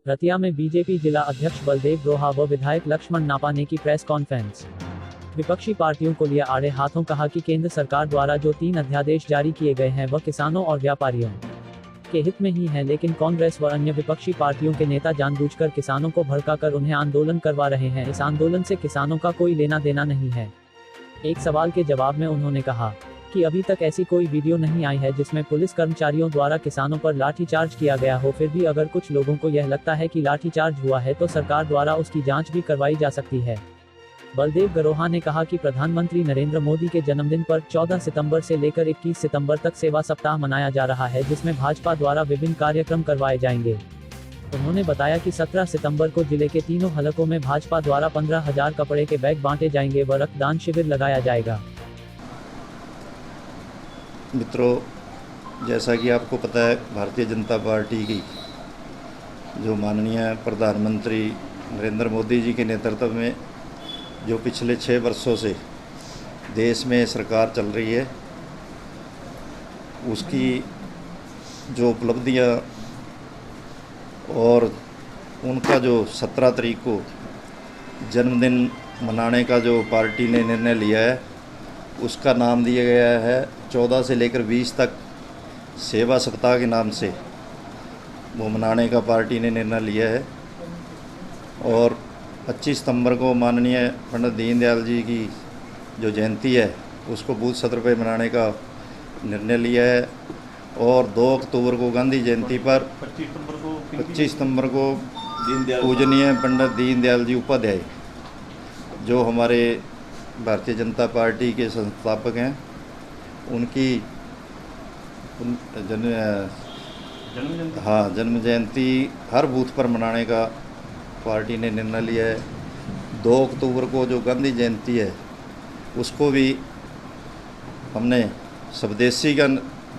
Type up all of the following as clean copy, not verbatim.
रतिया में बीजेपी जिला अध्यक्ष बलदेव रोहा व विधायक लक्ष्मण नापा ने की प्रेस कॉन्फ्रेंस। विपक्षी पार्टियों को लिया आड़े हाथों, कहा कि केंद्र सरकार द्वारा जो 3 अध्यादेश जारी किए गए हैं वह किसानों और व्यापारियों के हित में ही है, लेकिन कांग्रेस व अन्य विपक्षी पार्टियों के नेता जानबूझकर किसानों को भड़काकर उन्हें आंदोलन करवा रहे हैं। इस आंदोलन से किसानों का कोई लेना देना नहीं है। एक सवाल के जवाब में उन्होंने कहा कि अभी तक ऐसी कोई वीडियो नहीं आई है जिसमें पुलिस कर्मचारियों द्वारा किसानों पर लाठीचार्ज किया गया हो। फिर भी अगर कुछ लोगों को यह लगता है कि लाठीचार्ज हुआ है तो सरकार द्वारा उसकी जांच भी करवाई जा सकती है। बलदेव गरोहा ने कहा कि प्रधानमंत्री नरेंद्र मोदी के जन्मदिन पर 14 सितंबर से लेकर 21 सितंबर तक सेवा सप्ताह मनाया जा रहा है, जिसमें भाजपा द्वारा विभिन्न कार्यक्रम करवाए जाएंगे। उन्होंने बताया कि 17 सितंबर को जिले के तीनों हलकों में भाजपा द्वारा 15,000 कपड़े के बैग बांटे जाएंगे व रक्तदान शिविर लगाया जाएगा। मित्रों, जैसा कि आपको पता है, भारतीय जनता पार्टी की जो माननीय प्रधानमंत्री नरेंद्र मोदी जी के नेतृत्व में जो पिछले 6 वर्षों से देश में सरकार चल रही है, उसकी जो उपलब्धियां और उनका जो 17 तारीख को जन्मदिन मनाने का जो पार्टी ने निर्णय लिया है, उसका नाम दिया गया है 14 से लेकर 20 तक सेवा सप्ताह के नाम से वो मनाने का पार्टी ने निर्णय लिया है। और 25 सितंबर को माननीय पंडित दीनदयाल जी की जो जयंती है उसको बूथ सत्र पे मनाने का निर्णय लिया है। और 2 अक्टूबर को गांधी जयंती पर 25 सितंबर को पूजनीय पंडित दीनदयाल जी उपाध्याय जो हमारे भारतीय जनता पार्टी के संस्थापक हैं, उनकी जन्म जयंती हर बूथ पर मनाने का पार्टी ने निर्णय लिया है। 2 अक्टूबर को जो गांधी जयंती है उसको भी हमने स्वदेशी का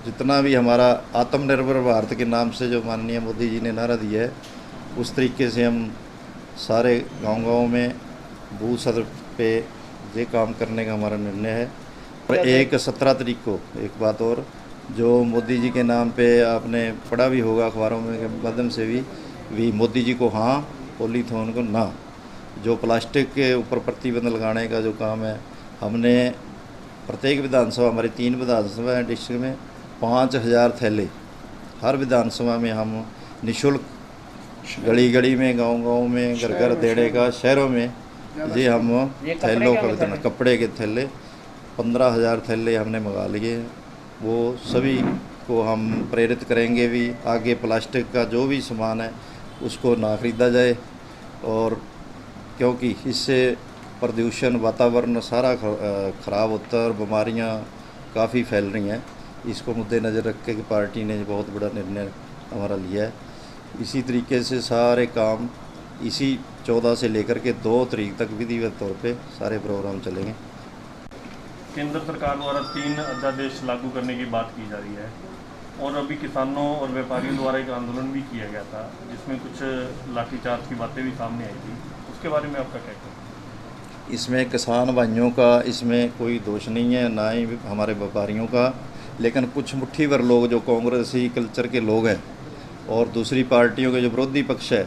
जितना भी हमारा आत्मनिर्भर भारत के नाम से जो माननीय मोदी जी ने नारा दिया है, उस तरीके से हम सारे गांव-गांव में बूथ सत्र पे ये काम करने का हमारा निर्णय है। और 17 तारीख को एक बात और, जो मोदी जी के नाम पे आपने पढ़ा भी होगा अखबारों में के माध्यम से भी मोदी जी को हाँ, पॉलीथीन को ना, जो प्लास्टिक के ऊपर प्रतिबंध लगाने का जो काम है, हमने प्रत्येक विधानसभा, हमारी 3 विधानसभा है डिस्ट्रिक्ट में, 5,000 थैले हर विधानसभा में हम निःशुल्क गली गली में, गांव-गांव में, घर घर देने का, शहरों में ये हम थैलों का वितरण, कपड़े के थैले 15,000 थैले हमने मंगा लिए हैं। वो सभी को हम प्रेरित करेंगे भी, आगे प्लास्टिक का जो भी सामान है उसको ना खरीदा जाए। और क्योंकि इससे प्रदूषण, वातावरण सारा ख़राब होता है और बीमारियां काफ़ी फैल रही हैं। इसको मुद्देनज़र रख के पार्टी ने बहुत बड़ा निर्णय हमारा लिया है। इसी तरीके से सारे काम इसी 14 से लेकर के 2 तारीख तक विधिवत तौर पे सारे प्रोग्राम चलेंगे। केंद्र सरकार द्वारा 3 अध्यादेश लागू करने की बात की जा रही है और अभी किसानों और व्यापारियों द्वारा एक आंदोलन भी किया गया था जिसमें कुछ लाठीचार्ज की बातें भी सामने आई थी, उसके बारे में आपका क्या कहना है? इसमें किसान भाइयों का इसमें कोई दोष नहीं है, ना ही हमारे व्यापारियों का, लेकिन कुछ मुट्ठी भर लोग जो कांग्रेसी कल्चर के लोग हैं और दूसरी पार्टियों के जो विरोधी पक्ष है,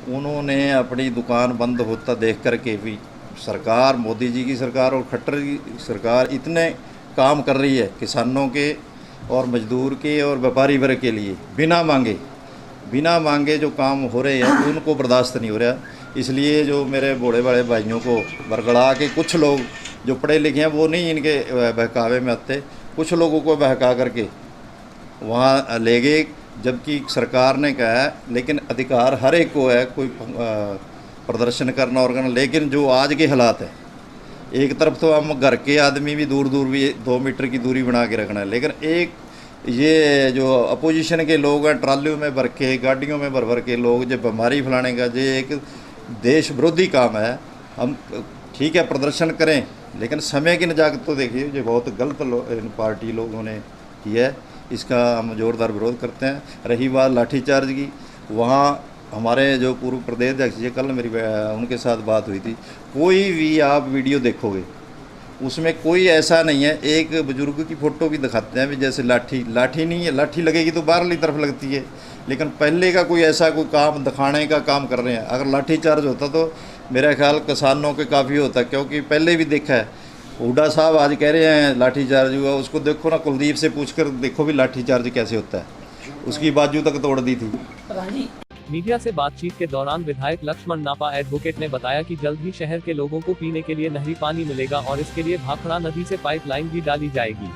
उन्होंने अपनी दुकान बंद होता देख करके भी सरकार, मोदी जी की सरकार और खट्टर की सरकार इतने काम कर रही है किसानों के और मजदूर के और व्यापारी वर्ग के लिए, बिना मांगे जो काम हो रहे हैं उनको बर्दाश्त नहीं हो रहा। इसलिए जो मेरे बड़े बड़े भाइयों को बरगड़ा के, कुछ लोग जो पढ़े लिखे हैं वो नहीं इनके बहकावे में आते, कुछ लोगों को बहका करके वहाँ ले गए, जबकि सरकार ने कहा है, लेकिन अधिकार हर एक को है कोई प्रदर्शन करना और करना। लेकिन जो आज के हालात है, एक तरफ तो हम घर के आदमी भी दूर भी 2 मीटर की दूरी बना के रखना है, लेकिन एक ये जो अपोजिशन के लोग हैं, ट्रालियों में भर के, गाड़ियों में भर के लोग जो बीमारी फैलाने का, जो एक देश विरोधी काम है। हम ठीक है प्रदर्शन करें, लेकिन समय की नजाकत तो देखिए, जो बहुत गलत पार्टी लोगों ने किया है, इसका हम ज़ोरदार विरोध करते हैं। रही बात लाठीचार्ज की, वहाँ हमारे जो पूर्व प्रदेश अध्यक्ष जी, कल मेरी उनके साथ बात हुई थी, कोई भी आप वीडियो देखोगे उसमें कोई ऐसा नहीं है। एक बुजुर्ग की फ़ोटो भी दिखाते हैं भी जैसे लाठी नहीं है, लाठी लगेगी तो बाहरली तरफ लगती है, लेकिन पहले का कोई ऐसा कोई काम दिखाने का काम कर रहे हैं। अगर लाठी चार्ज होता तो मेरा ख्याल किसानों के काफ़ी होता, क्योंकि पहले भी देखा है। हुड्डा साहब आज कह रहे हैं लाठी चार्ज हुआ, उसको देखो ना, कुलदीप से पूछ कर देखो भी लाठी चार्ज कैसे होता है, उसकी बाजू तक तोड़ दी थी। मीडिया से बातचीत के दौरान विधायक लक्ष्मण नापा एडवोकेट ने बताया कि जल्द ही शहर के लोगों को पीने के लिए नहरी पानी मिलेगा और इसके लिए भाखड़ा नदी से पाइपलाइन भी डाली जाएगी।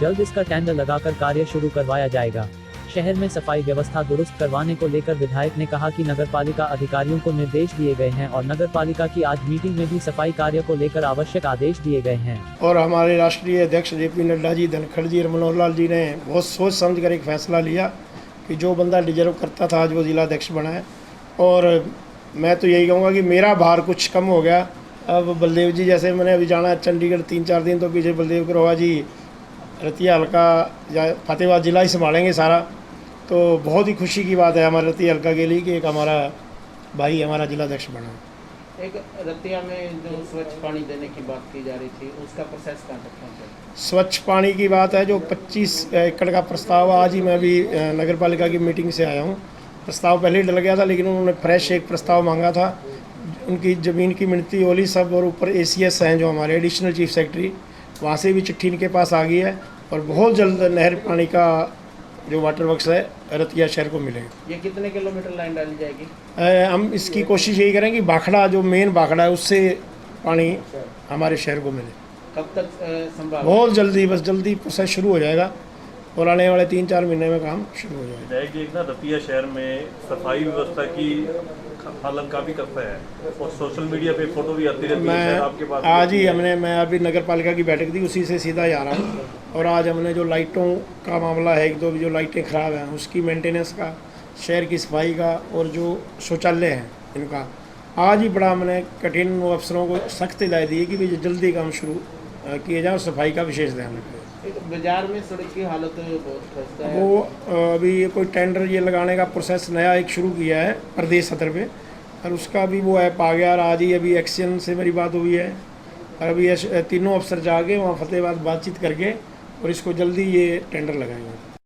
जल्द इसका टेंडर लगाकर कार्य शुरू करवाया जाएगा। शहर में सफाई व्यवस्था दुरुस्त करवाने को लेकर विधायक ने कहा कि नगरपालिका अधिकारियों को निर्देश दिए गए हैं और नगरपालिका की आज मीटिंग में भी सफाई कार्य को लेकर आवश्यक आदेश दिए गए हैं। और हमारे राष्ट्रीय अध्यक्ष JP नड्डा जी, धनखड़ जी और मनोहर लाल जी ने बहुत सोच समझ कर एक फैसला लिया कि जो बंदा डिजर्व करता था आज वो जिला अध्यक्ष बना है। और मैं तो यही कहूँगा कि मेरा भार कुछ कम हो गया। अब बलदेव जी, जैसे मैंने अभी जाना है चंडीगढ़ 3-4 दिन तो पीछे बलदेव करोवा जी रतिया हल्का या फतेहाबाद जिला ही संभालेंगे सारा। तो बहुत ही खुशी की बात है हमारे रतिया हल्का के लिए कि एक हमारा भाई हमारा जिला अध्यक्ष बना है। एक रतिया में जो स्वच्छ पानी देने की बात की जा रही थी, उसका प्रोसेस कहाँ तक पहुँचा? स्वच्छ पानी की बात है, जो 25 एकड़ का प्रस्ताव, आज ही मैं अभी नगर पालिका की मीटिंग से आया हूँ। प्रस्ताव पहले ही डल गया था, लेकिन उन्होंने फ्रेश एक प्रस्ताव मांगा था। उनकी ज़मीन की मिणती ओली सब और ऊपर ACS हैं जो हमारे एडिशनल चीफ सेक्रेटरी, वहाँ से भी चिट्ठी इनके पास आ गई है और बहुत जल्द नहर पानी का जो वाटर वर्क्स है रतिया शहर को मिलेगा। ये कितने किलोमीटर लाइन डाली जाएगी? हम इसकी कोशिश यही करें कि भाखड़ा, जो मेन भाखड़ा है, उससे पानी हमारे शहर को मिले। कब तक संभव? बहुत जल्दी, बस जल्दी प्रोसेस शुरू हो जाएगा और आने वाले 3-4 महीने में काम शुरू हो जाएगा। विधायक जी, एक ना रतिया शहर में सफाई व्यवस्था की हालत काफ़ी करता है और सोशल मीडिया पे फोटो भी आती रहती है आपके पास। आज ही मैं अभी नगर पालिका की बैठक थी, उसी से सीधा ही आ रहा हूँ। और आज हमने जो लाइटों का मामला है, एक दो जो लाइटें ख़राब हैं उसकी मेंटेनेंस का, शहर की सफाई का और जो शौचालय हैं इनका, आज ही बड़ा मैंने कठिन अफसरों को सख्त हिदायत दी कि भाई जल्दी काम शुरू किए जाए और सफाई का विशेष ध्यान रखें। बाजार में सड़क की हालत बहुत खस्ता है। वो अभी कोई टेंडर ये लगाने का प्रोसेस नया एक शुरू किया है प्रदेश सतर पे, और उसका भी वो ऐप आ गया। और आज ही अभी एक्शन से मेरी बात हुई है और अभी तीनों अफसर जाके वहाँ फतेहाबाद बातचीत करके और इसको जल्दी ये टेंडर लगाएंगे।